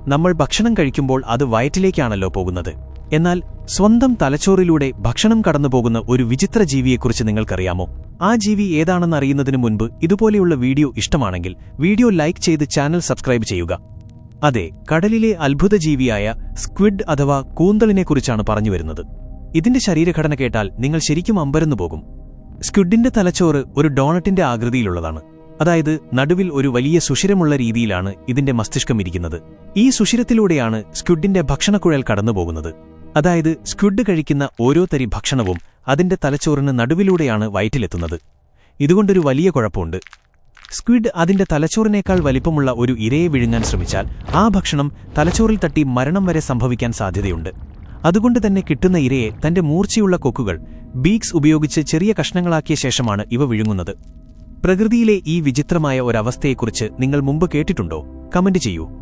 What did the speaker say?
നമ്മൾ ഭക്ഷണം കഴിക്കുമ്പോൾ അത് വയറ്റിലേക്കാണല്ലോ പോകുന്നത്. എന്നാൽ സ്വന്തം തലച്ചോറിലൂടെ ഭക്ഷണം കടന്നുപോകുന്ന ഒരു വിചിത്ര ജീവിയെക്കുറിച്ച് നിങ്ങൾക്കറിയാമോ? ആ ജീവി ഏതാണെന്നറിയുന്നതിനു മുൻപ് ഇതുപോലെയുള്ള വീഡിയോ ഇഷ്ടമാണെങ്കിൽ വീഡിയോ ലൈക്ക് ചെയ്ത് ചാനൽ സബ്സ്ക്രൈബ് ചെയ്യുക. അതെ, കടലിലെ അത്ഭുതജീവിയായ സ്ക്വിഡ് അഥവാ കൂന്തളിനെക്കുറിച്ചാണ് പറഞ്ഞുവരുന്നത്. ഇതിന്റെ ശരീരഘടന കേട്ടാൽ നിങ്ങൾ ശരിക്കും അമ്പരന്നുപോകും. സ്ക്വിഡിന്റെ തലച്ചോറ് ഒരു ഡോണറ്റിന്റെ ആകൃതിയിലുള്ളതാണ്. അതായത് നടുവിൽ ഒരു വലിയ സുഷിരമുള്ള രീതിയിലാണ് ഇതിന്റെ മസ്തിഷ്കം ഇരിക്കുന്നത്. ഈ സുഷിരത്തിലൂടെയാണ് സ്ക്വിഡിന്റെ ഭക്ഷണക്കുഴൽ കടന്നുപോകുന്നത്. അതായത് സ്ക്വിഡ് കഴിക്കുന്ന ഓരോ തരി ഭക്ഷണവും അതിന്റെ തലച്ചോറിന് നടുവിലൂടെയാണ് വയറ്റിലെത്തുന്നത്. ഇതുകൊണ്ടൊരു വലിയ കുഴപ്പമുണ്ട്. സ്ക്വിഡ് അതിന്റെ തലച്ചോറിനേക്കാൾ വലിപ്പമുള്ള ഒരു ഇരയെ വിഴുങ്ങാൻ ശ്രമിച്ചാൽ ആ ഭക്ഷണം തലച്ചോറിൽ തട്ടി മരണം വരെ സംഭവിക്കാൻ സാധ്യതയുണ്ട്. അതുകൊണ്ട് തന്നെ കിട്ടുന്ന ഇരയെ തന്റെ മൂർച്ചയുള്ള കൊക്കുകൾ ബീക്സ് ഉപയോഗിച്ച് ചെറിയ കഷ്ണങ്ങളാക്കിയ ശേഷമാണ് ഇവ വിഴുങ്ങുന്നത്. പ്രകൃതിയിലെ ഈ വിചിത്രമായ ഒരവസ്ഥയെക്കുറിച്ച് നിങ്ങൾ മുമ്പ് കേട്ടിട്ടുണ്ടോ? കമന്റ് ചെയ്യൂ.